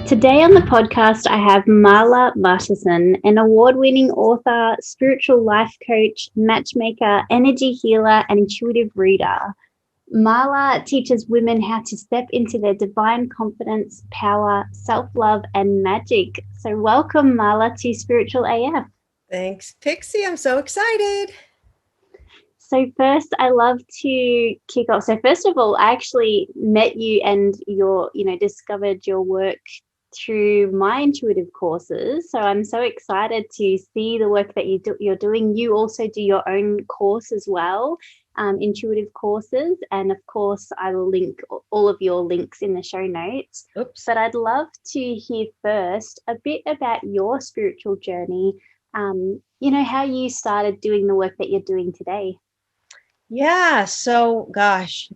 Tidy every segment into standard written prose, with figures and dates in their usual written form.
Today on the podcast, I have Marla Martenson, an award-winning author, spiritual life coach, matchmaker, energy healer, and intuitive reader. Marla teaches women how to step into their divine confidence, power, self-love, and magic. So welcome, Marla, to Spiritual AF. Thanks, Pixie. I'm so excited. So first, I love to kick off. So first of all, I actually met you and discovered your work through my intuitive courses. So I'm so excited to see the work that you're doing. You also do your own course as well, intuitive courses. And of course, I will link all of your links in the show notes. Oops. But I'd love to hear first a bit about your spiritual journey, how you started doing the work that you're doing today. Yeah. So, gosh.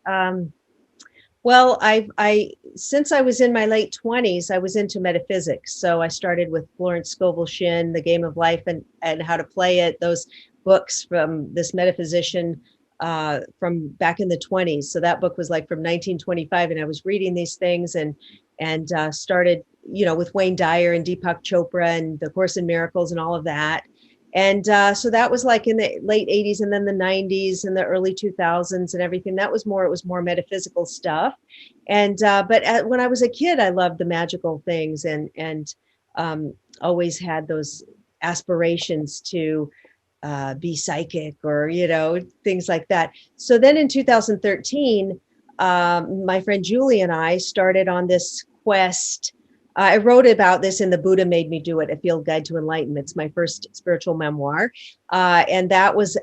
Well, I since I was in my late 20s, I was into metaphysics. So I started with Florence Scovel Shinn, The Game of Life and How to Play It. Those books from this metaphysician from back in the 20s. So that book was like from 1925, and I was reading these things and started, with Wayne Dyer and Deepak Chopra and The Course in Miracles and all of that. And so that was like in the late 80s and then the 90s and the early 2000s and everything. It was more metaphysical stuff. And when I was a kid, I loved the magical things and always had those aspirations to be psychic or, things like that. So then in 2013, my friend Julie and I started on this quest. I wrote about this in The Buddha Made Me Do It, A Field Guide to Enlightenment. It's my first spiritual memoir. And that was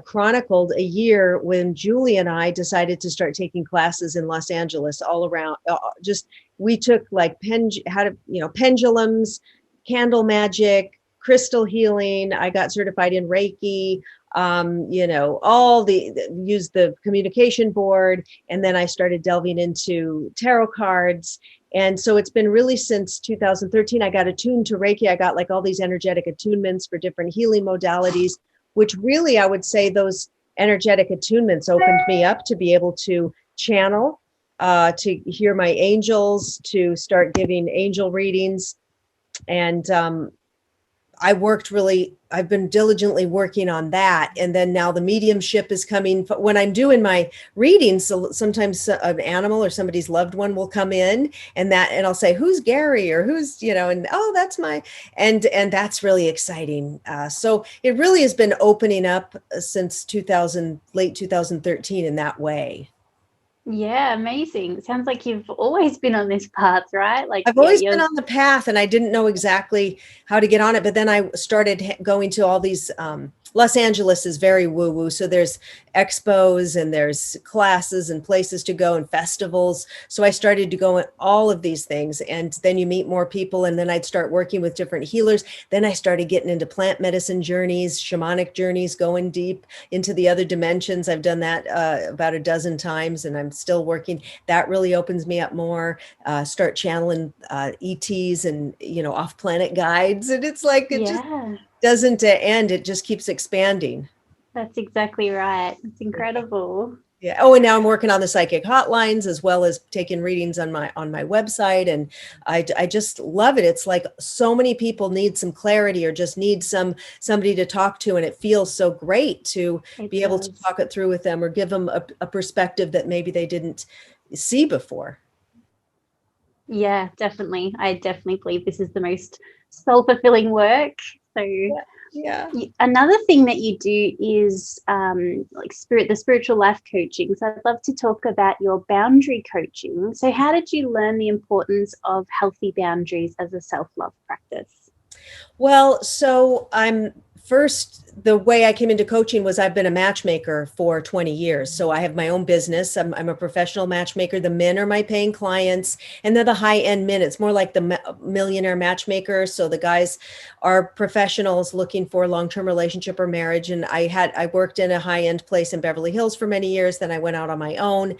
chronicled a year when Julie and I decided to start taking classes in Los Angeles all around. We took like pendulums, candle magic, crystal healing. I got certified in Reiki, used the communication board. And then I started delving into tarot cards. And so it's been really since 2013, I got attuned to Reiki. I got like all these energetic attunements for different healing modalities, which really, I would say those energetic attunements opened me up to be able to channel, to hear my angels, to start giving angel readings. And I've been diligently working on that. And then now the mediumship is coming. When I'm doing my readings, sometimes an animal or somebody's loved one will come in and I'll say, who's Gary or who's, and, oh, that's and that's really exciting. So it really has been opening up since late 2013 in that way. Yeah, amazing. It sounds like you've always been on this path, right? I've always been on the path and I didn't know exactly how to get on it. But then I started going to all these, Los Angeles is very woo-woo. So there's expos and there's classes and places to go and festivals. So I started to go at all of these things. And then you meet more people and then I'd start working with different healers. Then I started getting into plant medicine journeys, shamanic journeys, going deep into the other dimensions. I've done that about a dozen times and I'm still working. That really opens me up more. Start channeling ETs and, off-planet guides. And it's like, just doesn't end. It just keeps expanding. That's exactly right. It's incredible. Yeah. Oh, and now I'm working on the psychic hotlines as well as taking readings on my website. And I just love it. It's like so many people need some clarity or just need somebody to talk to. And it feels so great to be able to talk it through with them or give them a perspective that maybe they didn't see before. Yeah, definitely. I definitely believe this is the most soul-fulfilling work. So yeah. Another thing that you do is the spiritual life coaching. So I'd love to talk about your boundary coaching. So how did you learn the importance of healthy boundaries as a self-love practice? Well, so the way I came into coaching was I've been a matchmaker for 20 years. So I have my own business. I'm a professional matchmaker. The men are my paying clients and they're the high end men. It's more like the millionaire matchmaker. So the guys are professionals looking for a long-term relationship or marriage. And I worked in a high end place in Beverly Hills for many years. Then I went out on my own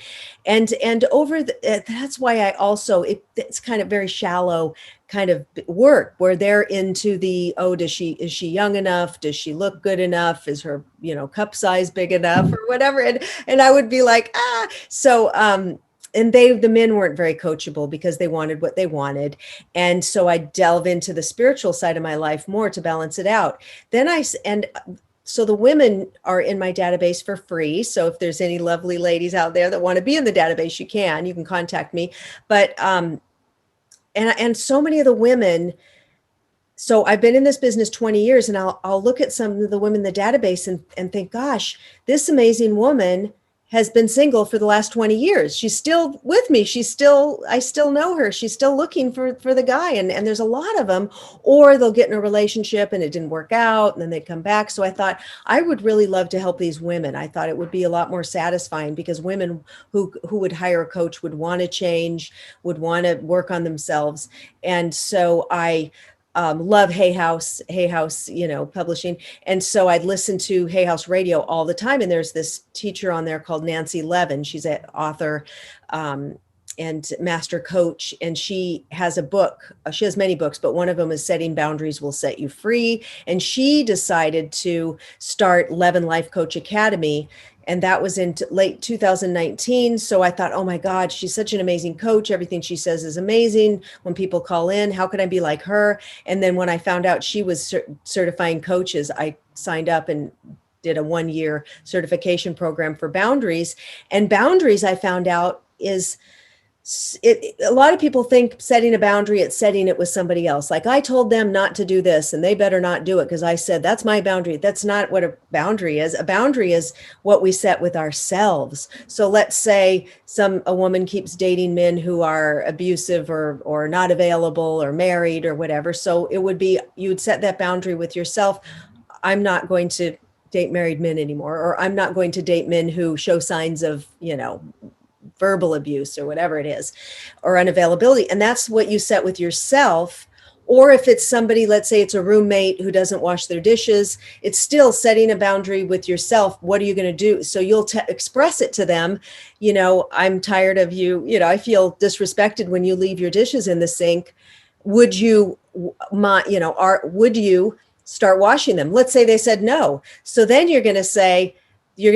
and that's why it's kind of very shallow kind of work where they're into is she young enough? Does she look good enough? Is her, cup size big enough or whatever? And I would be like, so and the men weren't very coachable because they wanted what they wanted. And so I delve into the spiritual side of my life more to balance it out. And so the women are in my database for free. So if there's any lovely ladies out there that want to be in the database, you can contact me. But and so many of the women, so I've been in this business 20 years, and I'll look at some of the women in the database and think, gosh, this amazing woman has been single for the last 20 years. She's still with me. I still know her. She's still looking for the guy. And there's a lot of them, or they'll get in a relationship and it didn't work out and then they come back. So I thought I would really love to help these women. I thought it would be a lot more satisfying, because women who would hire a coach would want to change, would want to work on themselves. And so I love Hay House, publishing. And so I'd listen to Hay House radio all the time. And there's this teacher on there called Nancy Levin. She's an author and master coach. And she has a book. She has many books, but one of them is Setting Boundaries Will Set You Free. And she decided to start Levin Life Coach Academy. And that was in late 2019. So I thought, oh my God, she's such an amazing coach. Everything she says is amazing. When people call in, how can I be like her? And then when I found out she was certifying coaches, I signed up and did a 1-year certification program for boundaries. And boundaries, I found out, is a lot of people think setting a boundary, it's setting it with somebody else. Like, I told them not to do this and they better not do it because I said that's my boundary. That's not what a boundary is. A boundary is what we set with ourselves. So let's say a woman keeps dating men who are abusive or not available or married or whatever. So it would be, you would set that boundary with yourself. I'm not going to date married men anymore, or I'm not going to date men who show signs of, verbal abuse or whatever it is, or unavailability. And that's what you set with yourself. Or if it's somebody, let's say it's a roommate who doesn't wash their dishes, it's still setting a boundary with yourself. What are you going to do? So you'll express it to them. I'm tired of you. I feel disrespected when you leave your dishes in the sink. Would you, would you start washing them? Let's say they said no. So then you're going to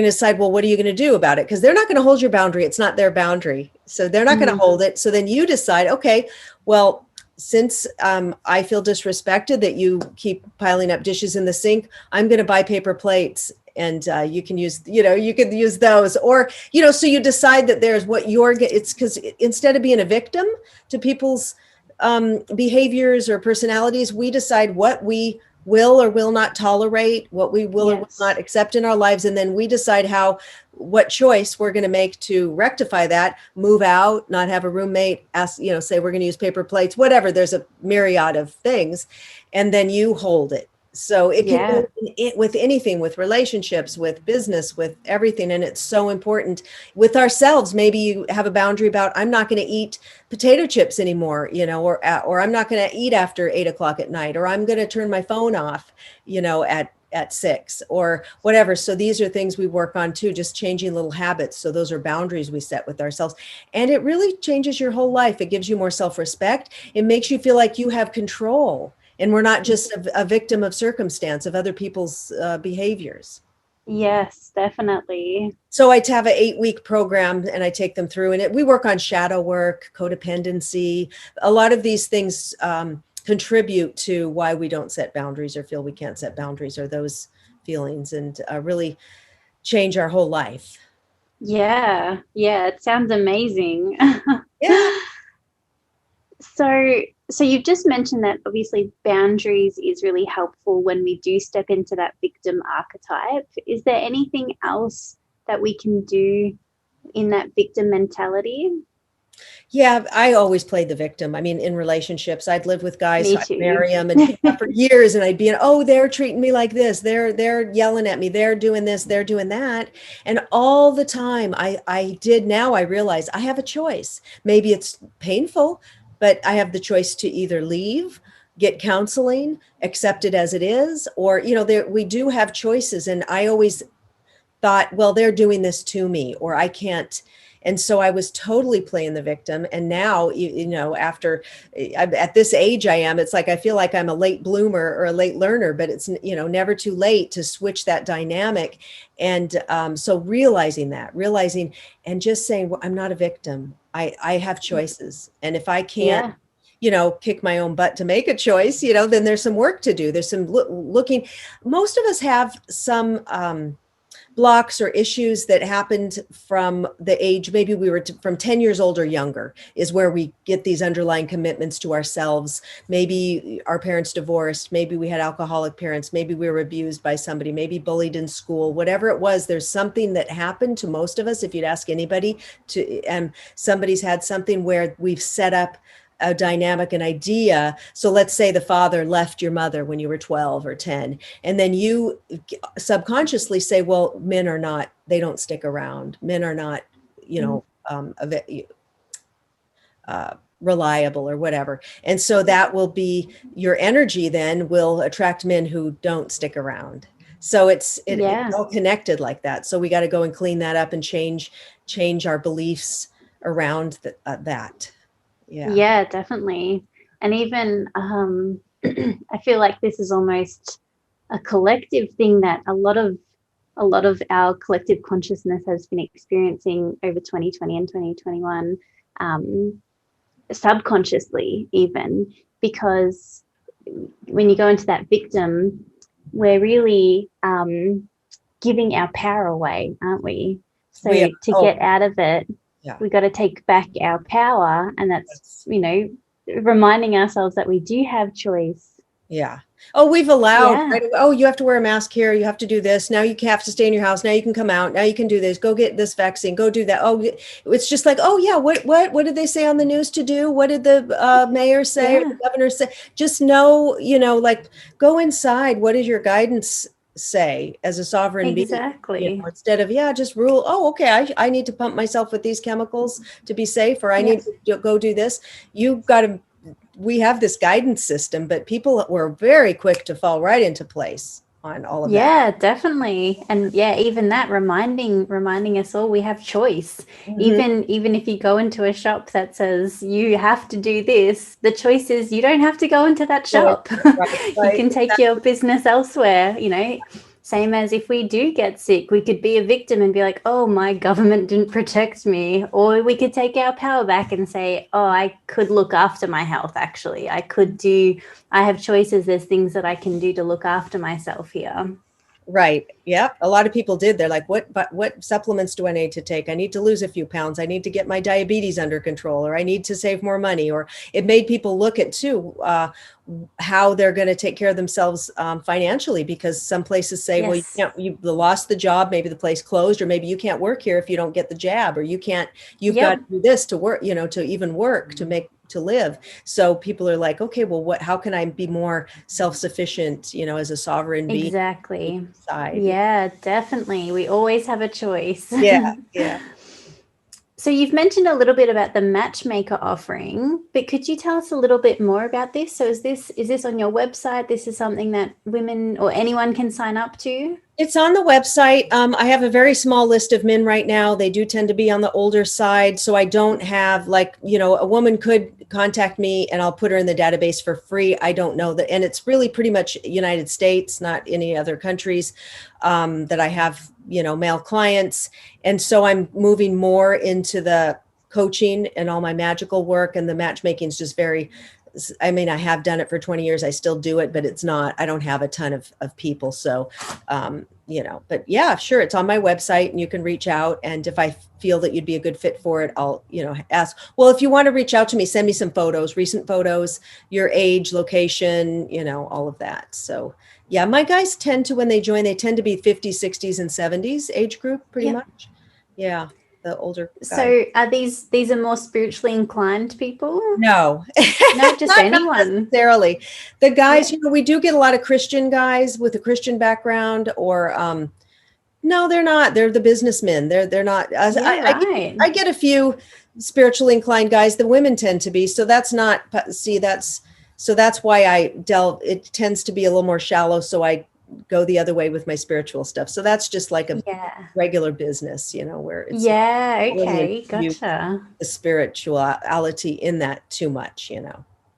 decide, well, what are you going to do about it? Because they're not going to hold your boundary. It's not their boundary. So they're not going to hold it. So then you decide, okay, well, since I feel disrespected that you keep piling up dishes in the sink, I'm going to buy paper plates, and you can use, you could use those, or, so you decide that there's what it's because instead of being a victim to people's behaviors or personalities, we decide what we will or will not tolerate, what we will or will not accept in our lives. And then we decide what choice we're going to make to rectify that, move out, not have a roommate, say we're going to use paper plates, whatever. There's a myriad of things. And then you hold it. So it can be with anything, with relationships, with business, with everything. And it's so important with ourselves. Maybe you have a boundary about, I'm not going to eat potato chips anymore, or I'm not going to eat after 8 o'clock at night, or I'm going to turn my phone off, at 6 or whatever. So these are things we work on too, just changing little habits. So those are boundaries we set with ourselves. And it really changes your whole life. It gives you more self-respect. It makes you feel like you have control. And we're not just a victim of circumstance, of other people's behaviors. Yes, definitely. So I have an 8-week program, and I take them through, and we work on shadow work, codependency. A lot of these things contribute to why we don't set boundaries or feel we can't set boundaries, or those feelings, and really change our whole life. Yeah, it sounds amazing. Yeah. So you've just mentioned that obviously boundaries is really helpful when we do step into that victim archetype. Is there anything else that we can do in that victim mentality? Yeah, I always played the victim. I mean, in relationships, I'd live with guys, I'd marry them and for years, and I'd be, they're treating me like this. They're yelling at me. They're doing this. They're doing that. And all the time now I realize I have a choice. Maybe it's painful, but I have the choice to either leave, get counseling, accept it as it is, or, we do have choices. And I always thought, well, they're doing this to me, or I can't. And so I was totally playing the victim. And now, after at this age I am, it's like, I feel like I'm a late bloomer or a late learner, but it's, never too late to switch that dynamic. And so realizing and just saying, well, I'm not a victim. I have choices. And if I can't, Yeah. kick my own butt to make a choice, then there's some work to do. There's some looking. Most of us have some blocks or issues that happened from the age, maybe we were from 10 years old or younger, is where we get these underlying commitments to ourselves. Maybe our parents divorced, maybe we had alcoholic parents, maybe we were abused by somebody, maybe bullied in school, whatever it was. There's something that happened to most of us. If you'd ask anybody, somebody's had something where we've set up a dynamic, an idea. So let's say the father left your mother when you were 12 or 10, and then you subconsciously say, well, men are not, they don't stick around. Men are not, reliable or whatever. And so that will be your energy, then will attract men who don't stick around. So it's all connected like that. So we got to go and clean that up and change our beliefs around that. Yeah, definitely. And even I feel like this is almost a collective thing that a lot of our collective consciousness has been experiencing over 2020 and 2021, subconsciously even, because when you go into that victim, we're really giving our power away, aren't we? So to get out of it, we got to take back our power, and that's reminding ourselves that we do have choice. Yeah. Oh, we've allowed, right? Oh, you have to wear a mask here. You have to do this. Now you have to stay in your house. Now you can come out. Now you can do this. Go get this vaccine. Go do that. Oh, it's just like, oh yeah. What did they say on the news to do? What did the mayor say or the governor say? Just know, like go inside. What does your guidance say as a sovereign being? Instead of, just rule. Oh, okay. I need to pump myself with these chemicals to be safe, or I need to go do this. You've got to, we have this guidance system, but people were very quick to fall right into place on all of that. Yeah, definitely. And even that reminding us all we have choice. Even if you go into a shop that says you have to do this, the choice is you don't have to go into that shop. You can take your business elsewhere, Same as if we do get sick, we could be a victim and be like, oh, my government didn't protect me. Or we could take our power back and say, oh, I could look after my health, actually. I have choices. There's things that I can do to look after myself here. Right. Yeah. A lot of people did. They're like, what supplements do I need to take? I need to lose a few pounds. I need to get my diabetes under control, or I need to save more money. Or it made people look at too, how they're going to take care of themselves financially, because some places say, well, you lost the job. Maybe the place closed, or maybe you can't work here if you don't get the jab, or you've got to do this to work, to even work, to live. So people are like, okay, well, how can I be more self-sufficient, as a sovereign being? Exactly. Yeah, definitely. We always have a choice. Yeah. So you've mentioned a little bit about the Matchmaker Offering, but could you tell us a little bit more about this? So is this on your website? This is something that women or anyone can sign up to? It's on the website. I have a very small list of men right now. They do tend to be on the older side. So I don't have a woman could contact me and I'll put her in the database for free. I don't know that. And it's really pretty much United States, not any other countries that I have, male clients. And so I'm moving more into the coaching and all my magical work, and the matchmaking is just I have done it for 20 years. I still do it, but I don't have a ton of people. So, but yeah, sure. It's on my website and you can reach out. And if I feel that you'd be a good fit for it, I'll, ask, well, if you want to reach out to me, send me some photos, recent photos, your age, location, all of that. So yeah, my guys when they join, they tend to be 50s, 60s, and 70s age group pretty much. Yeah. The older guys. So are these are more spiritually inclined people? No, no, just anyone. Not necessarily. The guys, we do get a lot of Christian guys with a Christian background, or no, they're not. They're the businessmen. They're not. I get a few spiritually inclined guys. The women tend to be. So that's not. See, that's why I delve. It tends to be a little more shallow. So I go the other way with my spiritual stuff. So that's just like a regular business, where it's okay, gotcha. The spirituality in that too much,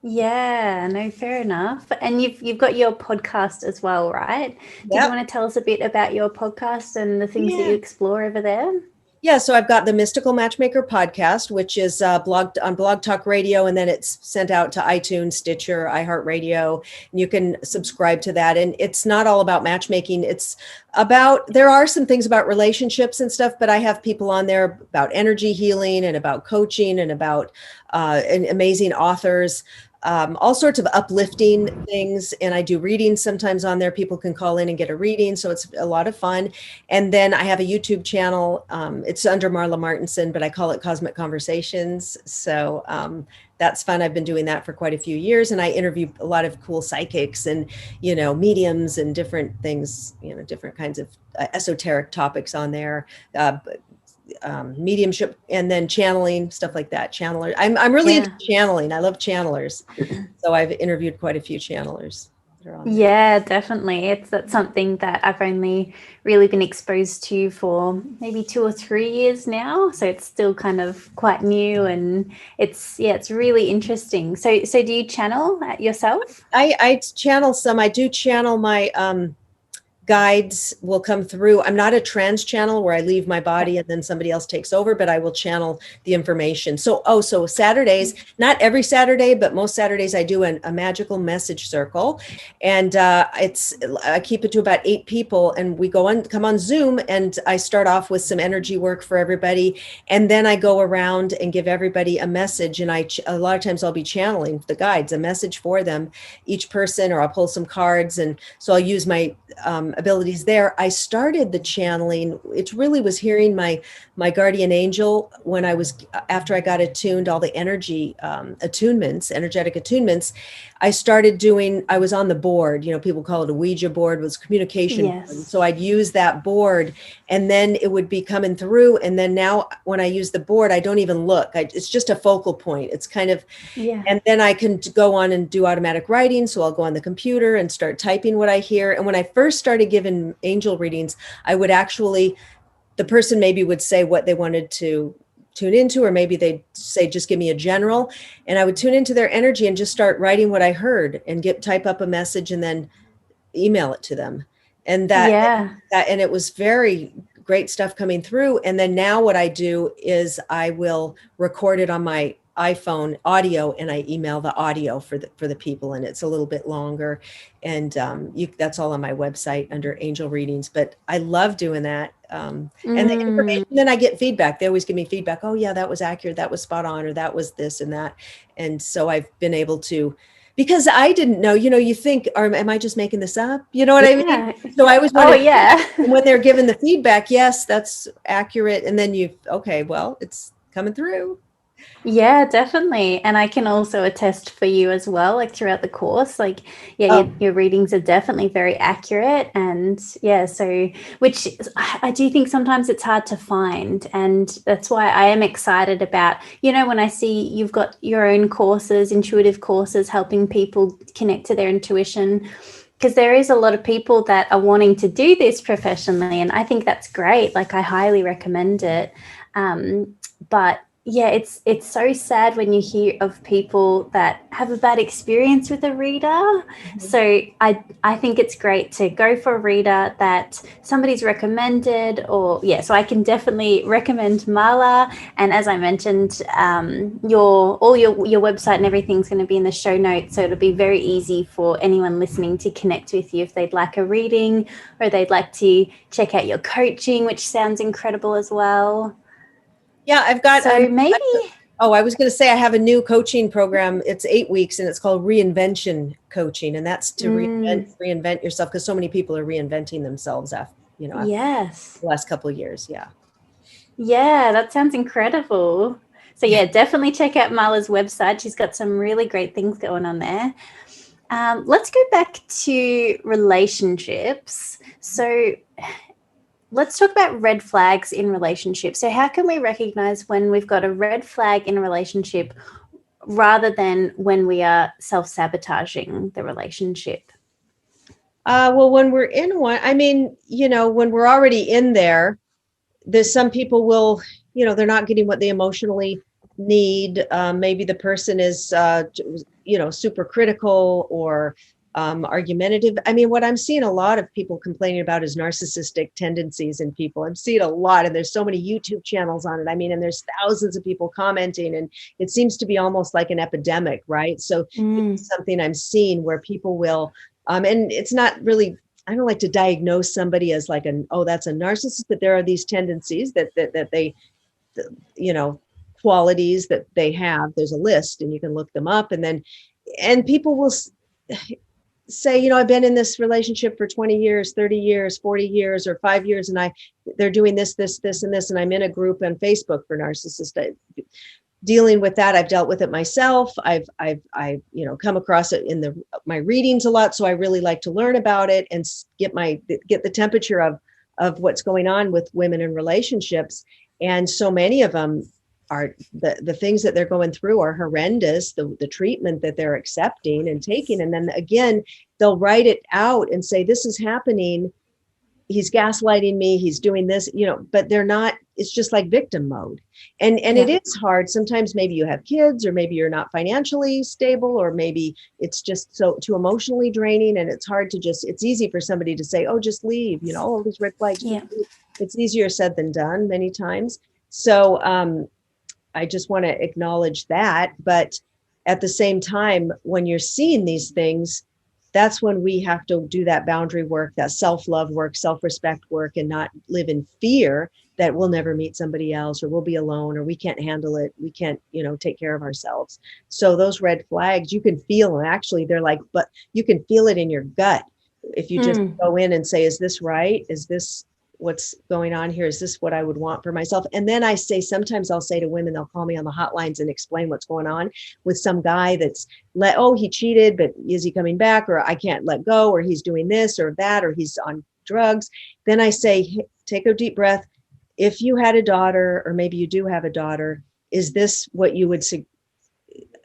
Yeah, no, fair enough. And you've got your podcast as well, right? Do you want to tell us a bit about your podcast and the things that you explore over there? Yeah, so I've got the Mystical Matchmaker podcast, which is blogged on Blog Talk Radio, and then it's sent out to iTunes, Stitcher, iHeartRadio, and you can subscribe to that. And it's not all about matchmaking. It's about, there are some things about relationships and stuff, but I have people on there about energy healing and about coaching and about and amazing authors. All sorts of uplifting things. And I do readings sometimes on there. People can call in and get a reading. So it's a lot of fun. And then I have a YouTube channel. It's under Marla Martenson, but I call it Cosmic Conversations. So that's fun. I've been doing that for quite a few years. And I interview a lot of cool psychics and, mediums and different things, different kinds of esoteric topics on there. Mediumship, and then channeling, stuff like that. Channelers. I'm really into channeling. I love channelers. So I've interviewed quite a few channelers that are on there. Yeah, definitely. That's something that I've only really been exposed to for maybe 2 or 3 years now. So it's still kind of quite new, and it's really interesting. So do you channel yourself? I channel some. I do channel my guides will come through. I'm not a trance channel where I leave my body and then somebody else takes over, but I will channel the information. So Saturdays, not every Saturday, but most Saturdays I do a magical message circle. And I keep it to about 8 people, and we come on Zoom, and I start off with some energy work for everybody. And then I go around and give everybody a message. And a lot of times I'll be channeling the guides, a message for them, each person, or I'll pull some cards. And so I'll use my abilities there. I started the channeling. It really was hearing my guardian angel after I got attuned, all the energy energetic attunements. I was on the board, people call it a Ouija board, was communication. Yes. Board. So I'd use that board, and then it would be coming through. And then now when I use the board, I don't even look. It's just a focal point. It's kind of, and then I can go on and do automatic writing. So I'll go on the computer and start typing what I hear. And when I first started giving angel readings, the person maybe would say what they wanted to tune into, or maybe they'd say, just give me a general. And I would tune into their energy and just start writing what I heard and type up a message and then email it to them. And and it was very great stuff coming through. And then now what I do is I will record it on my iPhone audio, and I email the audio for the people, and it's a little bit longer, and that's all on my website under angel readings. But I love doing that, and the information, then I get feedback. They always give me feedback. Oh yeah, that was accurate, that was spot on, or that was this and that. And so I've been able to, because I didn't know, you think, or am I just making this up? You know what I mean? So I was wondering, when they're given the feedback, yes, that's accurate. And then okay, well, it's coming through. Yeah, definitely. And I can also attest for you as well, like throughout the course, your readings are definitely very accurate. And which I do think sometimes it's hard to find. And that's why I am excited about, when I see you've got your own courses, intuitive courses, helping people connect to their intuition, because there is a lot of people that are wanting to do this professionally. And I think that's great. Like, I highly recommend it. But yeah, it's so sad when you hear of people that have a bad experience with a reader. Mm-hmm. So I think it's great to go for a reader that somebody's recommended, so I can definitely recommend Marla. And as I mentioned, your website and everything's going to be in the show notes, so it'll be very easy for anyone listening to connect with you if they'd like a reading, or they'd like to check out your coaching, which sounds incredible as well. Yeah, I've got. So maybe. I was going to say I have a new coaching program. It's 8 weeks, and it's called Reinvention Coaching, and that's to reinvent yourself, because so many people are reinventing themselves after the last couple of years. Yeah. Yeah, that sounds incredible. So yeah, definitely check out Marla's website. She's got some really great things going on there. Let's go back to relationships. So let's talk about red flags in relationships. So how can we recognize when we've got a red flag in a relationship rather than when we are self-sabotaging the relationship? Well, when we're in one, when we're already in there's some people will, they're not getting what they emotionally need. Maybe the person is, super critical, or argumentative. I mean, what I'm seeing a lot of people complaining about is narcissistic tendencies in people. I'm seeing a lot, and there's so many YouTube channels on it. I mean, and there's thousands of people commenting, and it seems to be almost like an epidemic, right? So it's something I'm seeing where people will, and it's not really, I don't like to diagnose somebody as like that's a narcissist, but there are these tendencies that they, you know, qualities that they have. There's a list, and you can look them up, and people will say, you know, I've been in this relationship for 20 years, 30 years, 40 years, or 5 years, and they're doing this, and this, and I'm in a group on Facebook for narcissists. Dealing with that, I've dealt with it myself. I've you know, come across it in my readings a lot, so I really like to learn about it and get the temperature of what's going on with women in relationships. And so many of them are the things that they're going through are horrendous, the treatment that they're accepting and taking. And then again, they'll write it out and say, this is happening. He's gaslighting me. He's doing this, you know, but they're not, it's just like victim mode. And it is hard. Sometimes maybe you have kids, or maybe you're not financially stable, or maybe it's just too emotionally draining. And it's hard to it's easy for somebody to say, oh, just leave, you know, all these red flags. Yeah. It's easier said than done many times. So, I just want to acknowledge that. But at the same time, when you're seeing these things, that's when we have to do that boundary work, that self-love work, self-respect work, and not live in fear that we'll never meet somebody else, or we'll be alone, or we can't handle it. We can't, you know, take care of ourselves. So those red flags, you can feel them. Actually, they're like, but you can feel it in your gut. If you just go in and say, is this right? Is this what's going on here? Is this what I would want for myself? And then sometimes I'll say to women, they'll call me on the hotlines and explain what's going on with some guy that's he cheated, but is he coming back? Or I can't let go, or he's doing this or that, or he's on drugs. Then I say, hey, take a deep breath. If you had a daughter, or maybe you do have a daughter, is this what you would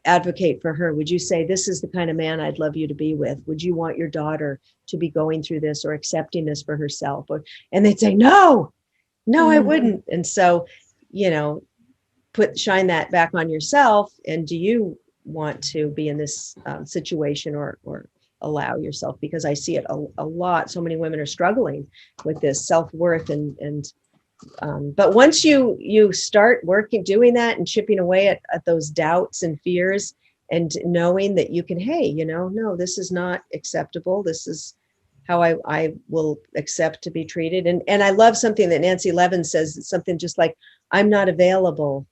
advocate for her? Would you say, this is the kind of man I'd love you to be with? Would you want your daughter to be going through this or accepting this for herself? And they'd say, no, I wouldn't. And so, you know, shine that back on yourself. And do you want to be in this situation, or allow yourself? Because I see it a lot. So many women are struggling with this self-worth but once you start doing that and chipping away at those doubts and fears, and knowing that you can, hey, you know, no, this is not acceptable. This is how I will accept to be treated. And I love something that Nancy Levin says. It's something just like, I'm not available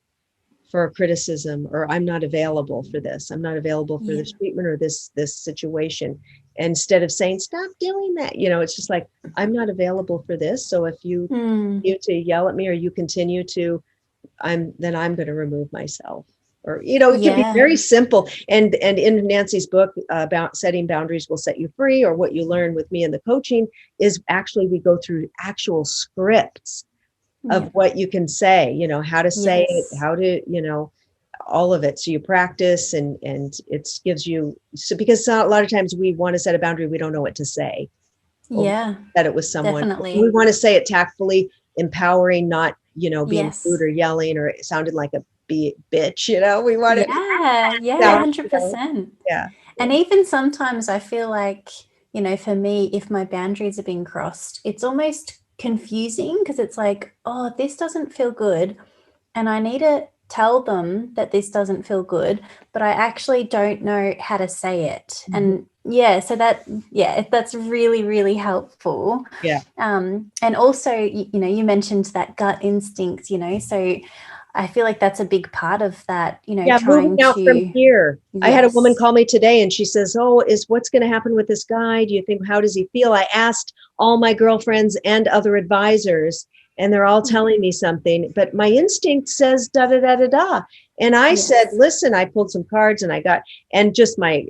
for criticism, or I'm not available for this. I'm not available for this treatment or this situation. Instead of saying, stop doing that, you know, it's just like, I'm not available for this. So if you to yell at me, or you continue to, then I'm going to remove myself. Or, you know, it can be very simple. And in Nancy's book, about setting boundaries will set you free, or what you learn with me in the coaching is actually we go through actual scripts of what you can say, you know, how to say it, how to, you know, all of it. So you practice, and it gives you, because a lot of times we want to set a boundary, we don't know what to say. That it was someone. Definitely. We want to say it tactfully, empowering, not, you know, being rude or yelling or sounding like a bitch, you know. We want it. 100%. Yeah. And even sometimes I feel like, you know, for me, if my boundaries are being crossed, it's almost confusing, because it's like, oh, this doesn't feel good, and I need to tell them that this doesn't feel good, but I actually don't know how to say it. And so that's really, really helpful. And also, you know, you mentioned that gut instinct, you know, so I feel like that's a big part of that, you know, moving out from here. I had a woman call me today, and she says, oh, what's going to happen with this guy? Do you think, how does he feel? I asked all my girlfriends and other advisors, and they're all telling me something, but my instinct says da da da da da. And I said, listen, I pulled some cards, and and just my,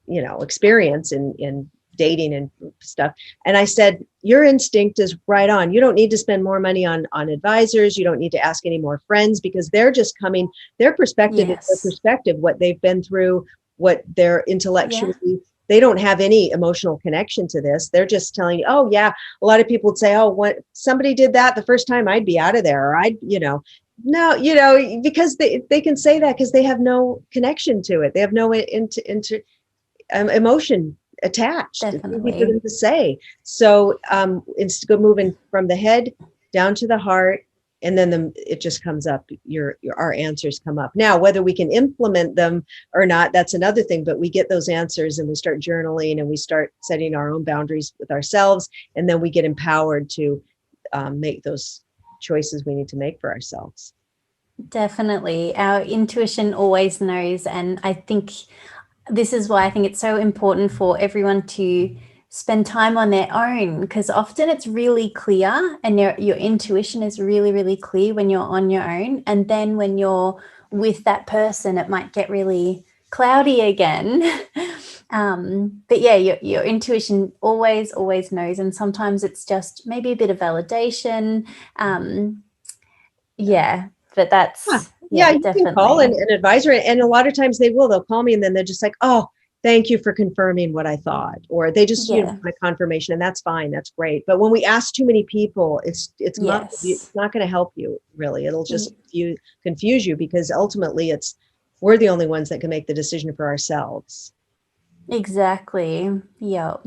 you know, experience in dating and stuff. And I said, your instinct is right on. You don't need to spend more money on advisors. You don't need to ask any more friends, because they're just coming, their perspective is their perspective, what they've been through, what they're intellectually, they don't have any emotional connection to this. They're just telling you, oh yeah. A lot of people would say, oh, what somebody did that the first time, I'd be out of there. Or I'd, you know, no, you know, because they can say that because they have no connection to it. They have no emotion attached. It's easy for Definitely. them to say. So instead of moving from the head down to the heart, and then it just comes up. Our answers come up. Now, whether we can implement them or not, that's another thing. But we get those answers, and we start journaling, and we start setting our own boundaries with ourselves, and then we get empowered to make those choices we need to make for ourselves. Definitely. Our intuition always knows. And I think this is why I think it's so important for everyone to spend time on their own, because often it's really clear and your intuition is really, really clear when you're on your own. And then when you're with that person, it might get really cloudy again. But yeah, your intuition always knows. And sometimes it's just maybe a bit of validation. Yeah, but Yeah, that's, yeah, yeah, you can call definitely. an advisor, and a lot of times they'll call me, and then they're just like, oh, thank you for confirming what I thought, or they just, Yeah. my confirmation, and that's fine, that's great. But when we ask too many people, it's Yes. not going to help you really. It'll just confuse you, because ultimately we're the only ones that can make the decision for ourselves. Exactly. Yeah.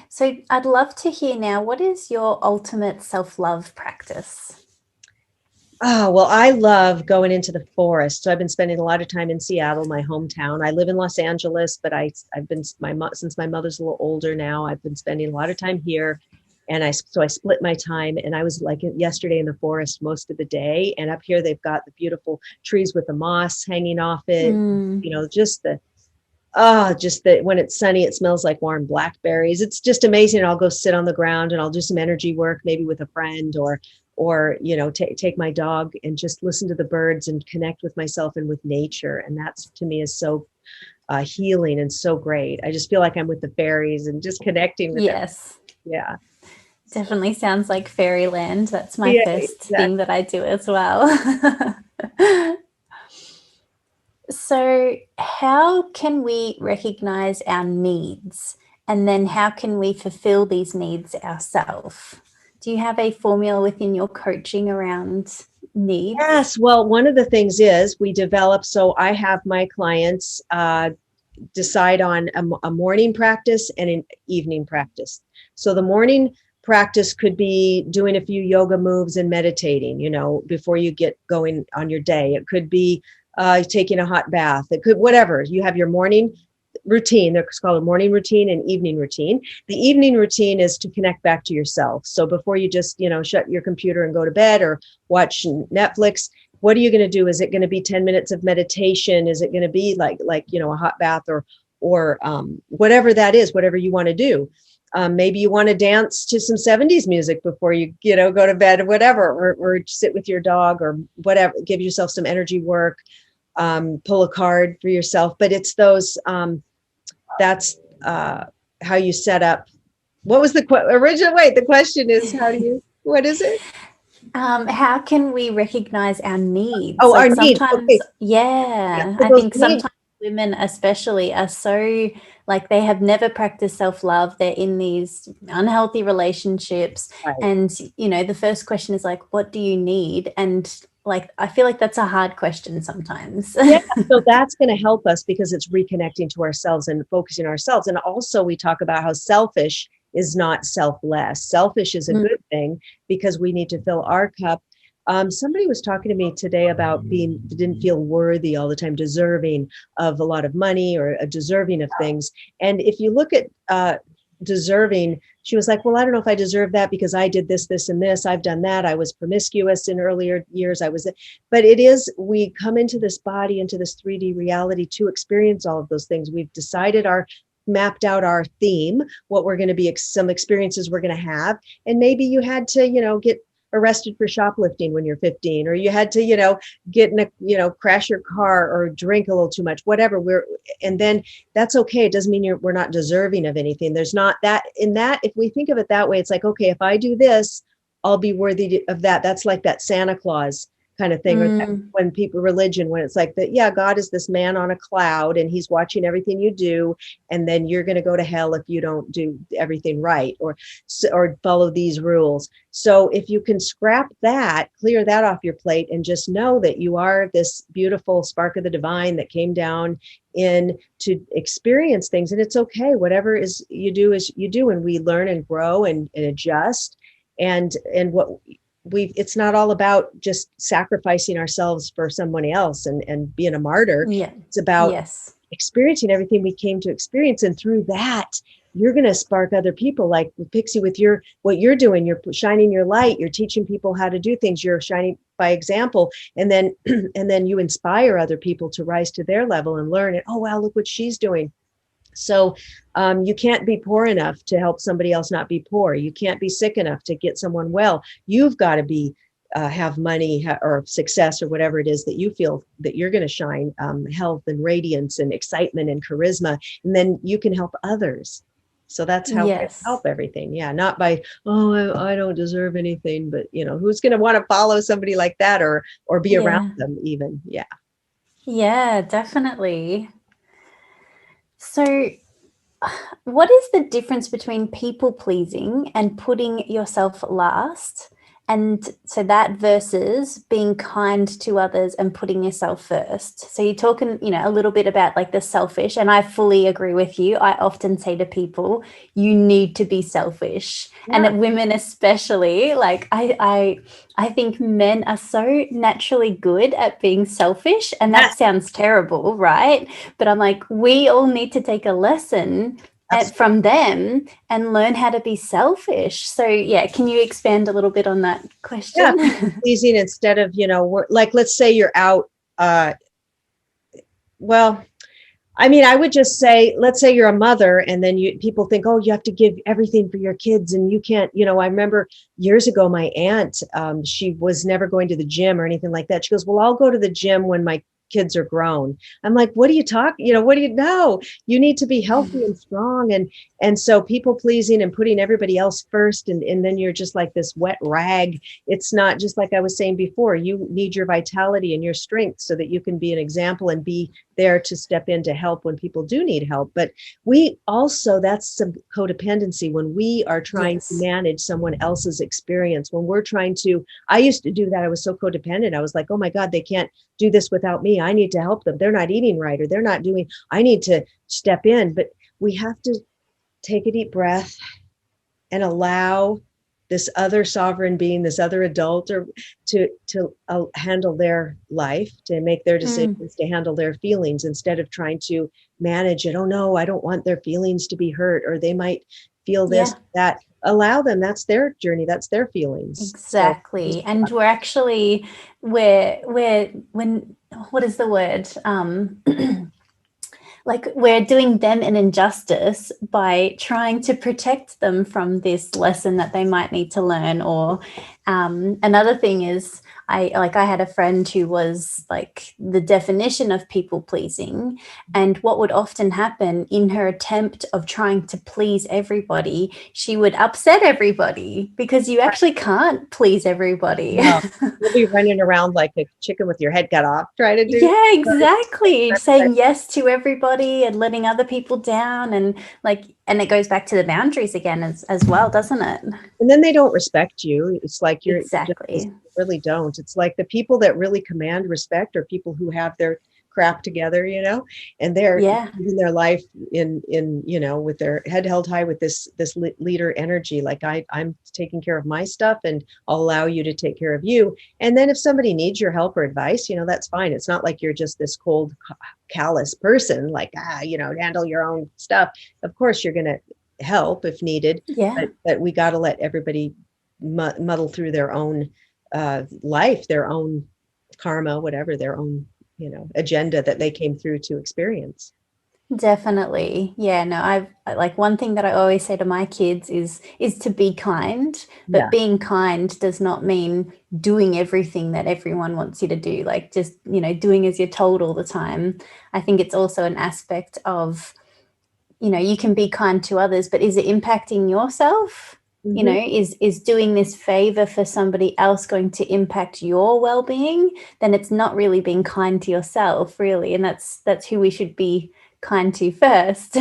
So I'd love to hear now, what is your ultimate self-love practice? Oh, well, I love going into the forest. So I've been spending a lot of time in Seattle, my hometown. I live in Los Angeles, but I've been since my mother's a little older now, I've been spending a lot of time here. And so I split my time, and I was like yesterday in the forest most of the day. And up here, they've got the beautiful trees with the moss hanging off it. Mm, Just that when it's sunny, it smells like warm blackberries. It's just amazing. I'll go sit on the ground, and I'll do some energy work, maybe with a friend, or take my dog and just listen to the birds and connect with myself and with nature. And that's, to me, is so healing and so great. I just feel like I'm with the fairies and just connecting with them. yes. Yeah. Definitely sounds like fairyland. That's my Yeah, first thing exactly. that I do as well. So, how can we recognize our needs? And then how can we fulfill these needs ourselves? Do you have a formula within your coaching around needs? Yes. Well, one of the things is we develop. So I have my clients decide on a morning practice and an evening practice. So the morning practice could be doing a few yoga moves and meditating, before you get going on your day. It could be taking a hot bath. It could, whatever. You have your morning routine. They're called a morning routine and evening routine. The evening routine is to connect back to yourself. So before you just, shut your computer and go to bed or watch Netflix, what are you going to do? Is it going to be 10 minutes of meditation? Is it going to be like a hot bath or whatever that is, whatever you want to do? Maybe you want to dance to some 70s music before you, go to bed or whatever, or sit with your dog or whatever, give yourself some energy work, pull a card for yourself. But it's those, that's how you set up. What was the original? Wait, the question is, what is it? How can we recognize our needs? Oh, our Like needs. sometimes, Okay. Yeah. yeah, So I those think needs. sometimes women especially are so like they have never practiced self-love. They're in these unhealthy relationships. Right. And, the first question is like, what do you need? And like, I feel like that's a hard question sometimes. Yeah, so that's going to help us because it's reconnecting to ourselves and focusing on ourselves. And also we talk about how selfish is not selfless. Selfish is a Mm, good thing because we need to fill our cup. Somebody was talking to me today about didn't feel worthy all the time, deserving of a lot of money or deserving of things. And if you look at deserving, she was like, well, I don't know if I deserve that because I did this, this, and this. I've done that. I was promiscuous in earlier years. But it is, we come into this body, into this 3D reality to experience all of those things. We've mapped out our theme, what we're going to be, some experiences we're going to have. And maybe you had to, get arrested for shoplifting when you're 15, or you had to, get in crash your car or drink a little too much, whatever. And then that's okay. It doesn't mean we're not deserving of anything. There's not that in that. If we think of it that way, it's like, okay, if I do this, I'll be worthy of that. That's like that Santa Claus kind of thing, or that when people religion, when it's like that, yeah, God is this man on a cloud and he's watching everything you do, and then you're going to go to hell if you don't do everything right, or follow these rules. So if you can scrap that, clear that off your plate, and just know that you are this beautiful spark of the divine that came down in to experience things, and it's okay, whatever is you do, and we learn and grow and adjust, and what it's not all about just sacrificing ourselves for someone else and being a martyr. Yeah. It's about experiencing everything we came to experience. And through that, you're going to spark other people, like with Pixie, with what you're doing, you're shining your light, you're teaching people how to do things, you're shining by example. And then, and then you inspire other people to rise to their level and learn it. Oh, wow, look what she's doing. So you can't be poor enough to help somebody else not be poor. You can't be sick enough to get someone well. You've got to be have money or success or whatever it is that you feel that you're going to shine, health and radiance and excitement and charisma, and then you can help others. So that's how we help everything. Yeah, not by, oh, I don't deserve anything, but who's going to want to follow somebody like that or be around them even? Yeah. Yeah, definitely. So what is the difference between people pleasing and putting yourself last? And so that versus being kind to others and putting yourself first. So you're talking, a little bit about like the selfish, and I fully agree with you. I often say to people, you need to be selfish. And that women especially, like I think men are so naturally good at being selfish, and that sounds terrible, right? But I'm like, we all need to take a lesson from them and learn how to be selfish. So can you expand a little bit on that question? Pleasing instead of, like, let's say you're out. Well, I mean, I would just say, let's say you're a mother, and then people think, oh, you have to give everything for your kids, and you can't, I remember years ago, my aunt, she was never going to the gym or anything like that. She goes, well, I'll go to the gym when my kids are grown. I'm like, what do you talk? What do you know? You need to be healthy and strong. And so people pleasing and putting everybody else first. And then you're just like this wet rag. It's not, just like I was saying before, you need your vitality and your strength so that you can be an example and be there to step in to help when people do need help. But we also, that's some codependency when we are trying to manage someone else's experience, when we're trying to, I used to do that. I was so codependent. I was like, oh my God, they can't do this without me. I need to help them. They're not eating right, or they're not doing, I need to step in. But we have to take a deep breath and allow this other sovereign being, this other adult, or to handle their life, to make their decisions, to handle their feelings, instead of trying to manage it. Oh no, I don't want their feelings to be hurt, or they might feel this, that. Allow them. That's their journey. That's their feelings. Exactly. So, and we're actually, what is the word? Like, we're doing them an injustice by trying to protect them from this lesson that they might need to learn. Or another thing is, I had a friend who was like the definition of people pleasing, and what would often happen in her attempt of trying to please everybody, she would upset everybody, because you actually can't please everybody. No, you'll be running around like a chicken with your head cut off, trying to do. Yeah, exactly. Saying yes to everybody and letting other people down, and it goes back to the boundaries again as well, doesn't it? And then they don't respect you. It's like you're exactly. Really don't. It's like the people that really command respect are people who have their crap together, and they're living their life in with their head held high with this leader energy. Like, I'm taking care of my stuff, and I'll allow you to take care of you. And then if somebody needs your help or advice, that's fine. It's not like you're just this cold, callous person, like, handle your own stuff. Of course, you're going to help if needed. But we got to let everybody muddle through their own life, their own karma, whatever, their own agenda that they came through to experience. Definitely. Yeah, no, I've like, one thing that I always say to my kids is to be kind, but being kind does not mean doing everything that everyone wants you to do, like just, doing as you're told all the time. I think it's also an aspect of, you can be kind to others, but is it impacting yourself? you know, is doing this favor for somebody else going to impact your well-being, then it's not really being kind to yourself, really. And that's who we should be kind to first.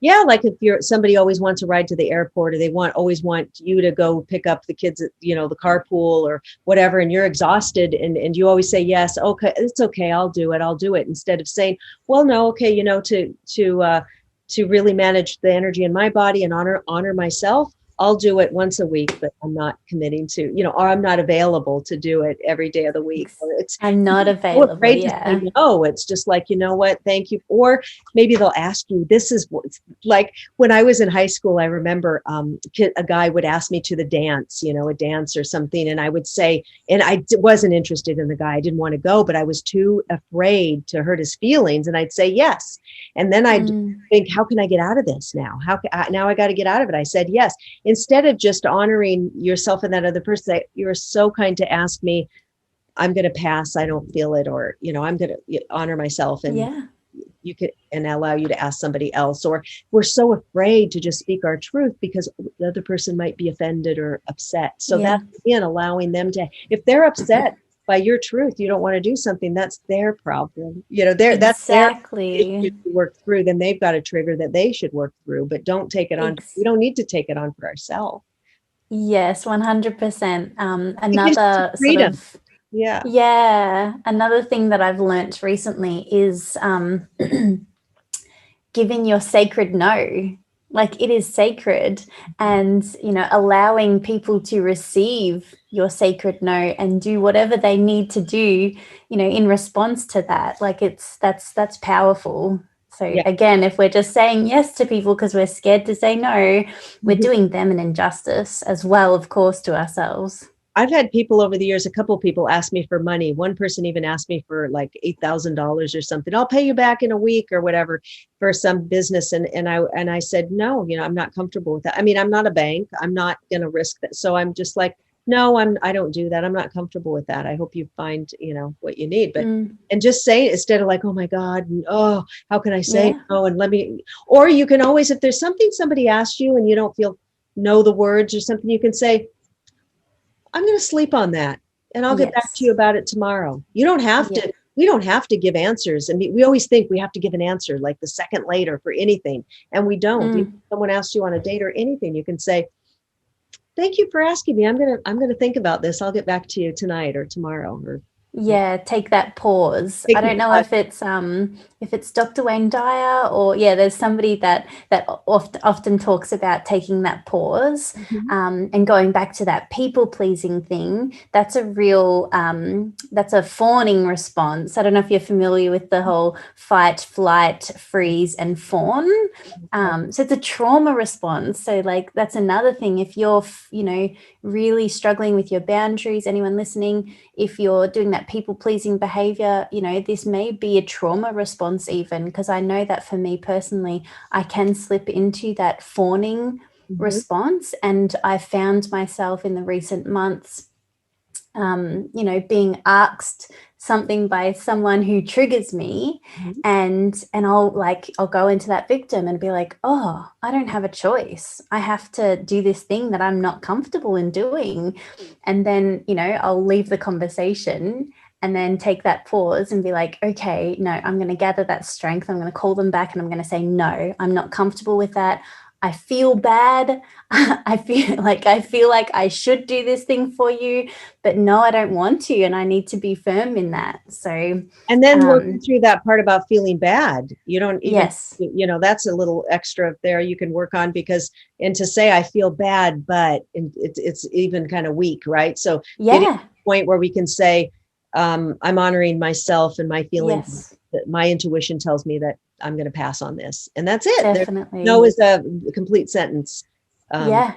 Yeah, like if somebody always wants a ride to the airport, or they always want you to go pick up the kids at, you know, the carpool or whatever, and you're exhausted, and you always say yes, okay, it's okay, I'll do it, instead of saying, well, no, okay, you know, to really manage the energy in my body and honor myself, I'll do it once a week, but I'm not committing to, you know, or I'm not available to do it every day of the week. Or I'm not so available. afraid to say no. It's just like, you know what, thank you. Or maybe they'll ask you, this is like when I was in high school, I remember a guy would ask me to the dance, you know, a dance or something. And I would say, and I wasn't interested in the guy. I didn't want to go, but I was too afraid to hurt his feelings. And I'd say yes. And then I'd think, how can I get out of this now? Now I got to get out of it. I said yes. Instead of just honoring yourself and that other person, you're so kind to ask me, I'm going to pass, I don't feel it, or, you know, I'm going to honor myself, and you could, and allow you to ask somebody else. Or we're so afraid to just speak our truth because the other person might be offended or upset. So that's, again, allowing them to, if they're upset by your truth, you don't want to do something, that's their problem. You know, that's their issue to work through. Then they've got a trigger that they should work through, but don't take it on. We don't need to take it on for ourselves. Yes, 100%. Another sort of, another thing that I've learnt recently is giving your sacred no. Like, it is sacred, and, you know, allowing people to receive your sacred no and do whatever they need to do, you know, in response to that. Like, that's powerful. So again, if we're just saying yes to people because we're scared to say no, we're doing them an injustice as well, of course, to ourselves. I've had people over the years, a couple of people ask me for money. One person even asked me for like $8,000 or something. I'll pay you back in a week or whatever for some business. And I said, no, you know, I'm not comfortable with that. I mean, I'm not a bank. I'm not going to risk that. So I'm just like, no, I don't do that. I'm not comfortable with that. I hope you find, you know, what you need. But, and just say it instead of like, oh my God, oh, how can I say no? And let me, or you can always, if there's something somebody asked you and you don't know the words or something, you can say, I'm going to sleep on that and I'll get back to you about it tomorrow. You don't have to, we don't have to give answers. I mean, we always think we have to give an answer like the second later for anything. And we don't. If someone asks you on a date or anything, you can say, thank you for asking me. I'm going to think about this. I'll get back to you tonight or tomorrow. Or take that pause. I don't know if it's Dr. Wayne Dyer or there's somebody that often talks about taking that pause and going back to that people pleasing thing. That's a real that's a fawning response. I don't know if you're familiar with the whole fight, flight, freeze, and fawn. So it's a trauma response. So like that's another thing. If you're really struggling with your boundaries, anyone listening, if you're doing that people-pleasing behavior, this may be a trauma response even, because I know that for me personally, I can slip into that fawning response. And I found myself in the recent months, being asked something by someone who triggers me, and I'll go into that victim and be like, oh, I don't have a choice. I have to do this thing that I'm not comfortable in doing. And then, I'll leave the conversation and then take that pause and be like, okay, no, I'm going to gather that strength. I'm going to call them back and I'm going to say, no, I'm not comfortable with that. I feel bad. I feel like I should do this thing for you, but no, I don't want to. And I need to be firm in that. So, and then working through that part about feeling bad, you don't even, that's a little extra there you can work on, and to say, I feel bad, but it's even kind of weak, right? So getting to the point where we can say, I'm honoring myself and my feelings. That my intuition tells me that I'm going to pass on this, and that's it. Definitely. No is a complete sentence. No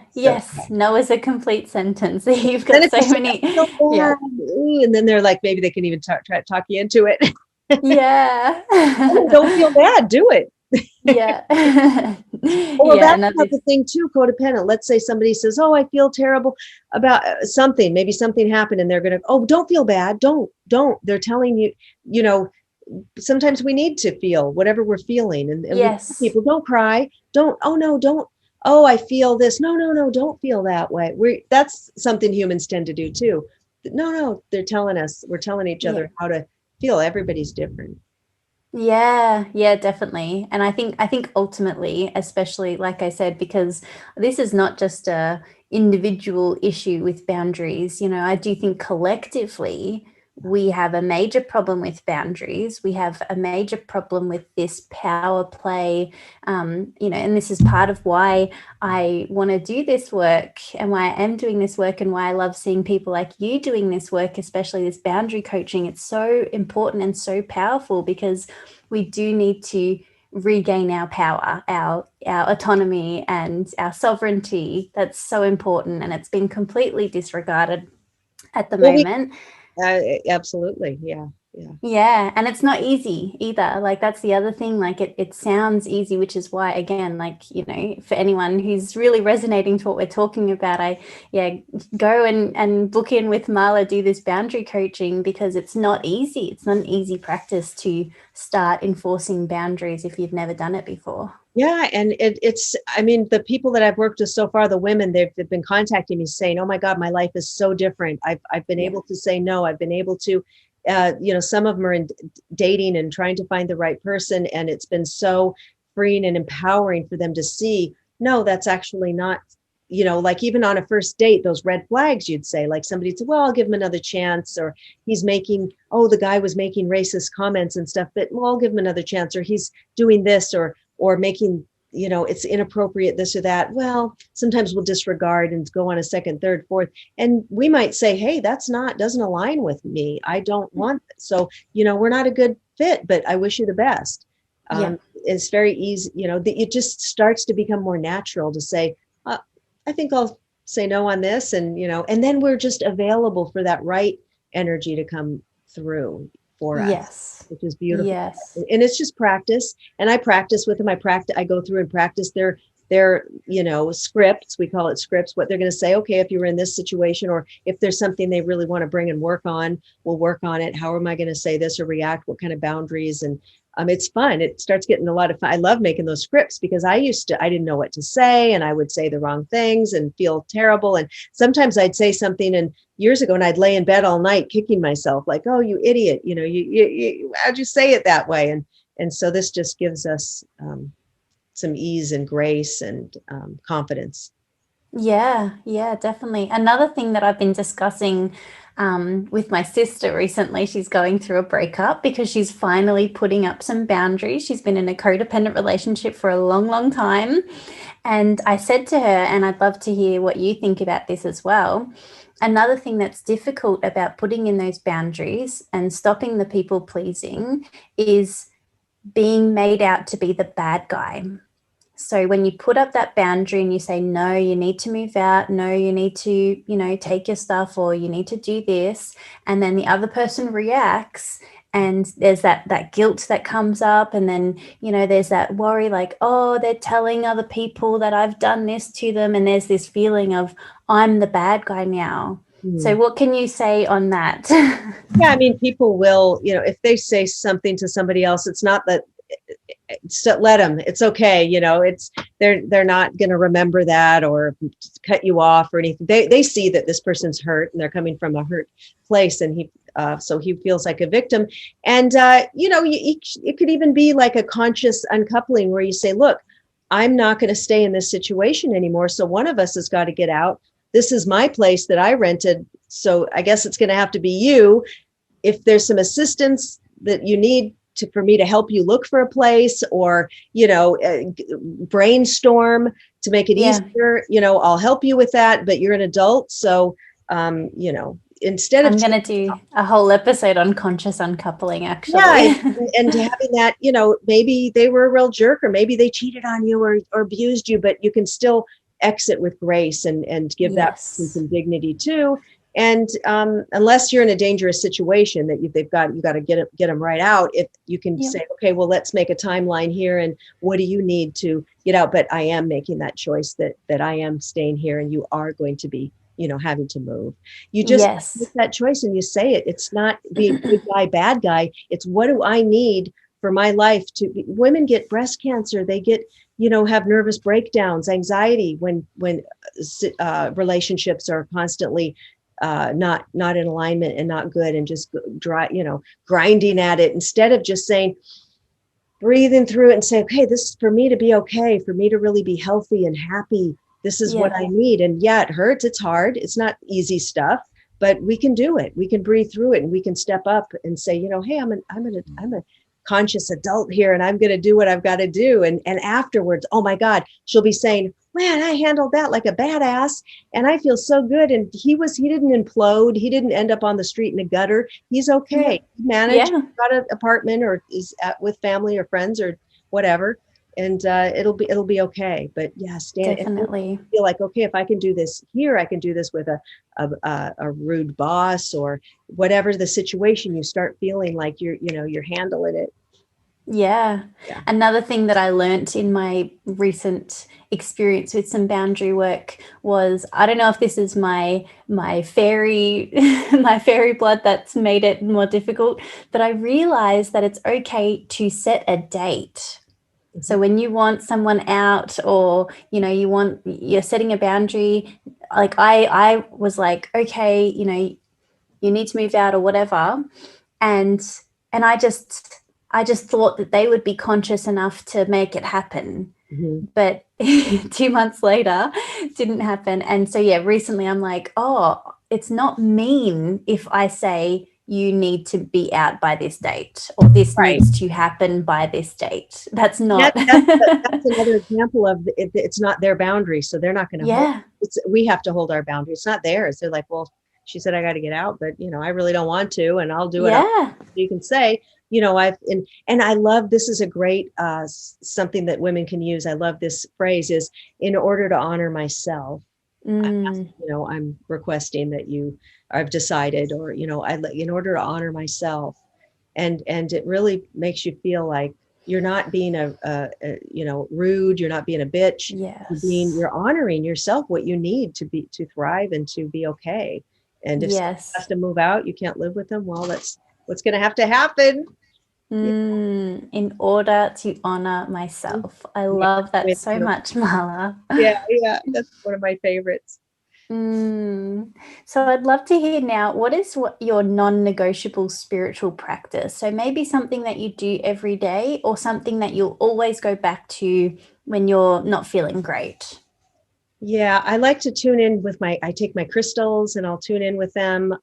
is a complete sentence. You've got so many. And then they're like, maybe they can even try to talk you into it. Don't feel bad. Do it. Well, that's the thing too. Codependent. Let's say somebody says, "Oh, I feel terrible about something." Maybe something happened, and they're going to, "Oh, don't feel bad. Don't." They're telling you, sometimes we need to feel whatever we're feeling, and people don't cry. Don't. Oh no, don't. oh, I feel this. No, no, no, don't feel that way. That's something humans tend to do too. No, no, they're telling us, we're telling each Yeah. other how to feel. Everybody's different. Yeah, yeah, definitely. And I think ultimately, especially like I said, because this is not just a individual issue with boundaries, I do think collectively we have a major problem with boundaries. We have a major problem with this power play, and this is part of why I want to do this work and why I am doing this work and why I love seeing people like you doing this work, especially this boundary coaching. It's so important and so powerful because we do need to regain our power, our autonomy and our sovereignty. That's so important, and it's been completely disregarded at the Well, moment. absolutely. Yeah. Yeah. Yeah, and it's not easy either. Like that's the other thing. Like it sounds easy, which is why, again, like, for anyone who's really resonating to what we're talking about, go and book in with Marla, do this boundary coaching, because it's not easy. It's not an easy practice to start enforcing boundaries if you've never done it before. Yeah. And I mean, the people that I've worked with so far, the women, they've been contacting me saying, oh my God, my life is so different. I've been able to say no. I've been able to, some of them are in dating and trying to find the right person. And it's been so freeing and empowering for them to see, no, that's actually not, like even on a first date, those red flags you'd say, like somebody said, well, I'll give him another chance, or the guy was making racist comments and stuff, but well, I'll give him another chance, or he's doing this, or making, it's inappropriate, this or that. Well, sometimes we'll disregard and go on a second, third, fourth. And we might say, hey, doesn't align with me. I don't want this. So, we're not a good fit, but I wish you the best. It's very easy, it just starts to become more natural to say, I think I'll say no on this. And, and then we're just available for that right energy to come through for us. Yes. Which is beautiful. Yes. And it's just practice. And I practice with them. I go through and practice their scripts. We call it scripts, what they're going to say. Okay, if you were in this situation, or if there's something they really want to bring and work on, we'll work on it. How am I going to say this or react? What kind of boundaries? And it's fun. It starts getting a lot of fun. I love making those scripts because I didn't know what to say, and I would say the wrong things and feel terrible. And sometimes I'd say something, and years ago, and I'd lay in bed all night kicking myself like, oh, you idiot, you how'd you say it that way? And so this just gives us some ease and grace and confidence. Yeah, definitely. Another thing that I've been discussing with my sister recently, she's going through a breakup because she's finally putting up some boundaries. She's been in a codependent relationship for a long, long time. And I said to her, and I'd love to hear what you think about this as well. Another thing that's difficult about putting in those boundaries and stopping the people pleasing is being made out to be the bad guy. So when you put up that boundary and you say, no, you need to move out, no, you need to, take your stuff, or you need to do this, and then the other person reacts, and there's that guilt that comes up, and then, there's that worry like, oh, they're telling other people that I've done this to them, and there's this feeling of I'm the bad guy now. So what can you say on that? Yeah, I mean, people will, if they say something to somebody else, it's not that, so let them, it's okay. They're not going to remember that or cut you off or anything. They see that this person's hurt and they're coming from a hurt place, and so he feels like a victim. And, it could even be like a conscious uncoupling where you say, look, I'm not going to stay in this situation anymore. So one of us has got to get out. This is my place that I rented. So I guess it's going to have to be you. If there's some assistance that you need for me to help you look for a place, or, brainstorm to make it easier, I'll help you with that, but you're an adult. So, instead I'm going to do a whole episode on conscious uncoupling, actually. Yeah, and having that, maybe they were a real jerk, or maybe they cheated on you or abused you, but you can still exit with grace and give that some dignity too. And unless you're in a dangerous situation that you got to get them right out. If you can say, okay, well, let's make a timeline here, and what do you need to get out? But I am making that choice that I am staying here, and you are going to be, having to move. You just make that choice and you say it. It's not being good guy, bad guy. It's what do I need for my life women get breast cancer, they get have nervous breakdowns, anxiety when relationships are constantly not in alignment and not good, and just grinding at it, instead of just saying, breathing through it and say, okay, this is for me to be okay, for me to really be healthy and happy. This is what I need. And yeah, it hurts. It's hard. It's not easy stuff, but we can do it. We can breathe through it, and we can step up and say, hey, I'm a conscious adult here, and I'm going to do what I've got to do. And afterwards, oh my God, she'll be saying, man, I handled that like a badass, and I feel so good. And he didn't implode. He didn't end up on the street in a gutter. He's okay. He managed, got an apartment, or is with family or friends or whatever. And it'll be okay. But yeah, definitely feel like, okay, if I can do this here, I can do this with a rude boss or whatever the situation. You start feeling like you're handling it. Yeah. Another thing that I learned in my recent experience with some boundary work was, I don't know if this is my fairy my fairy blood that's made it more difficult, but I realized that it's okay to set a date. So when you want someone out, or you're setting a boundary, like I was like, okay, you need to move out or whatever, and I just thought that they would be conscious enough to make it happen. But 2 months later, didn't happen. And so recently I'm like, oh, it's not mean if I say you need to be out by this date, or this needs to happen by this date. That's not. That's another example of it's not their boundary, so they're not going to. Yeah. We have to hold our boundary. It's not theirs. They're like, well, she said I got to get out, but I really don't want to, and I'll do it. Yeah. You can say, and I love, this is a great something that women can use. I love this phrase, is in order to honor myself. I'm requesting that I've decided, or in order to honor myself, and it really makes you feel like you're not being rude, you're not being a bitch. Yes. You're honoring yourself, what you need to thrive and to be okay. And if someone has to move out, you can't live with them, well, that's what's going to have to happen. In order to honor myself. I love that so much, Marla. Yeah, that's one of my favorites. So I'd love to hear now, what is your non-negotiable spiritual practice? So maybe something that you do every day, or something that you'll always go back to when you're not feeling great. Yeah, I like to tune in with I take my crystals and I'll tune in with them.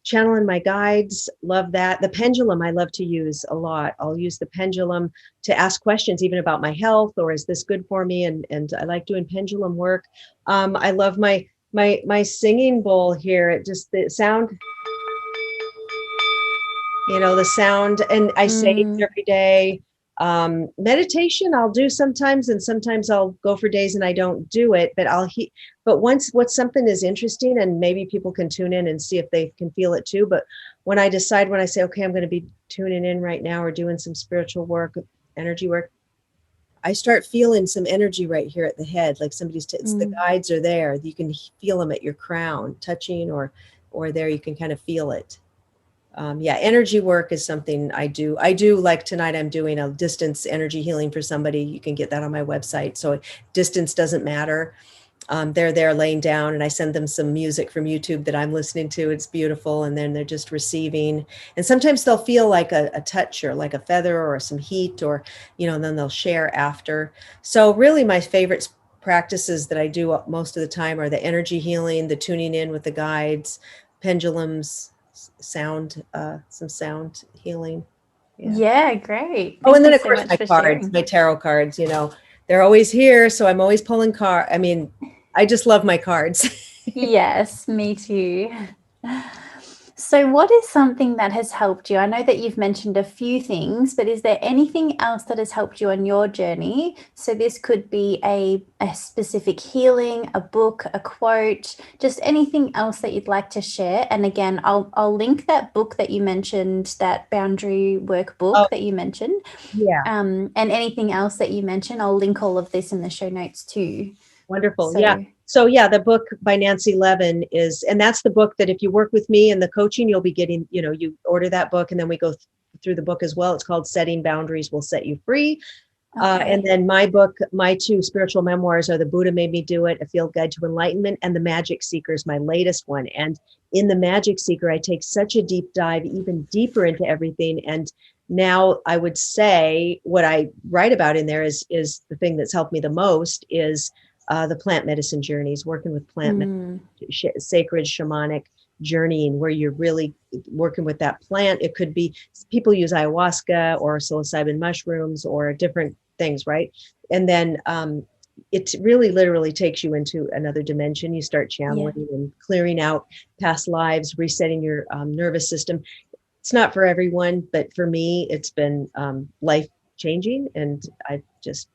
Channeling my guides, love that. The pendulum I love to use a lot. I'll use the pendulum to ask questions even about my health, or is this good for me? And I like doing pendulum work. I love my singing bowl here. It just, the sound, the sound, and I say it every day. Meditation I'll do sometimes, and sometimes I'll go for days and I don't do it, but but once something is interesting, and maybe people can tune in and see if they can feel it too. But when I say, okay, I'm going to be tuning in right now, or doing some spiritual work, energy work, I start feeling some energy right here at the head, like somebody's, the guides are there. You can feel them at your crown touching, or there, you can kind of feel it. Energy work is something I do. Like tonight, I'm doing a distance energy healing for somebody. You can get that on my website. So distance doesn't matter. They're there laying down, and I send them some music from YouTube that I'm listening to. It's beautiful. And then they're just receiving. And sometimes they'll feel like a touch, or like a feather, or some heat, or, and then they'll share after. So really my favorite practices that I do most of the time are the energy healing, the tuning in with the guides, pendulums, sound, some sound healing. Yeah, great. And then of course my cards, my tarot cards, they're always here, so I'm always pulling cards. I mean, I just love my cards. Yes, me too. So what is something that has helped you? I know that you've mentioned a few things, but is there anything else that has helped you on your journey? So this could be a specific healing, a book, a quote, just anything else that you'd like to share. And again, I'll link that book that you mentioned, that boundary work book that you mentioned. Yeah. And anything else that you mentioned, I'll link all of this in the show notes too. Wonderful. So the book by Nancy Levin and that's the book that if you work with me in the coaching, you'll be getting, you order that book, and then we go through the book as well. It's called Setting Boundaries Will Set You Free. And then my book, my 2 spiritual memoirs are The Buddha Made Me Do It, A Field Guide to Enlightenment, and The Magic Seeker is my latest one. And in The Magic Seeker, I take such a deep dive, even deeper into everything. And now I would say what I write about in there is the thing that's helped me the most is the plant medicine journeys, working with plant medicine, sacred shamanic journeying, where you're really working with that plant. It could be people use ayahuasca or psilocybin mushrooms or different things, right? And then it really literally takes you into another dimension. You start channeling and clearing out past lives, resetting your nervous system. It's not for everyone, but for me, it's been life changing, and I just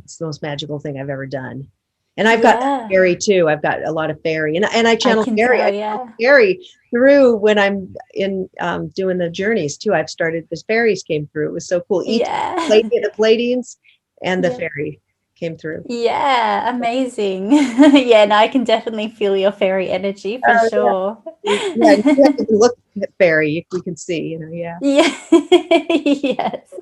it's the most magical thing I've ever done. And I've got fairy too. I've got a lot of fairy, and I channel fairy. I channel fairy through when I'm in doing the journeys too. I've started. The fairies came through. It was so cool. Each the Pleiadians and the fairy came through. Yeah, amazing. Yeah, no, I can definitely feel your fairy energy for sure. Yeah, you have to look at fairy if we can see. You know, yeah. Yes.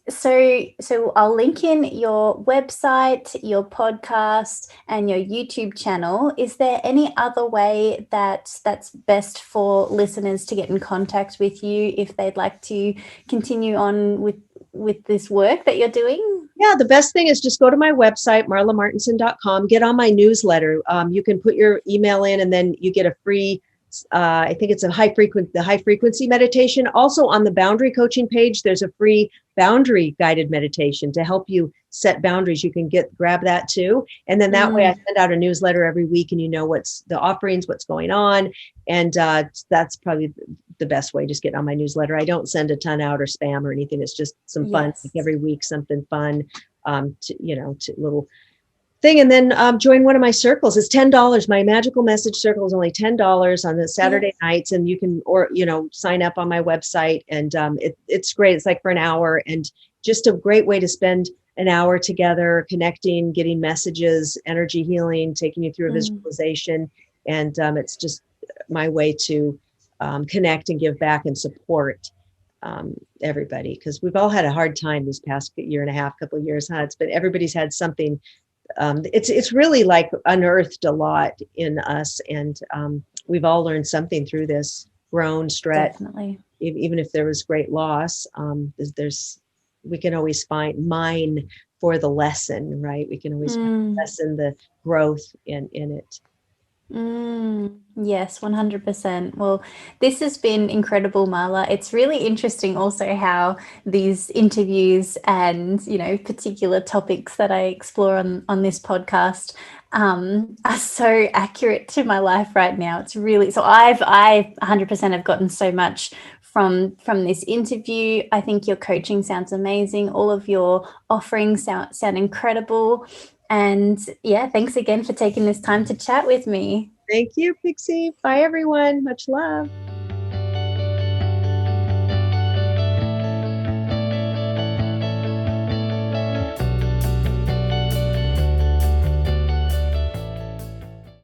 So I'll link in your website, your podcast, and your YouTube channel. Is there any other way that's best for listeners to get in contact with you if they'd like to continue on with this work that you're doing? Yeah, the best thing is just go to my website, marlamartenson.com, get on my newsletter. You can put your email in, and then you get a free I think it's the high frequency meditation. Also on the boundary coaching page, there's a free boundary guided meditation to help you set boundaries. You can grab that too. And then that way I send out a newsletter every week, and you know what's the offerings, what's going on. And that's probably the best way. Just get on my newsletter. I don't send a ton out or spam or anything. It's just some fun, like every week, something fun, to little thing. And then join one of my circles. It's $10. My magical message circle is only $10 on the Saturday nights, and you can sign up on my website, and it's great. It's like for an hour, and just a great way to spend an hour together, connecting, getting messages, energy healing, taking you through a visualization, and it's just my way to connect and give back and support everybody, because we've all had a hard time this past year and a half, couple of years. But everybody's had something. It's really like unearthed a lot in us, and we've all learned something through this, grown, stretched. Definitely. Even if there was great loss, we can always mine for the lesson, right? We can always find the lesson, the growth in it. Yes, 100%. Well, this has been incredible, Marla. It's really interesting also how these interviews and, particular topics that I explore on this podcast are so accurate to my life right now. It's really, so I 100% have gotten so much from this interview. I think your coaching sounds amazing. All of your offerings sound incredible. And thanks again for taking this time to chat with me. Thank you, Pixie. Bye, everyone. Much love.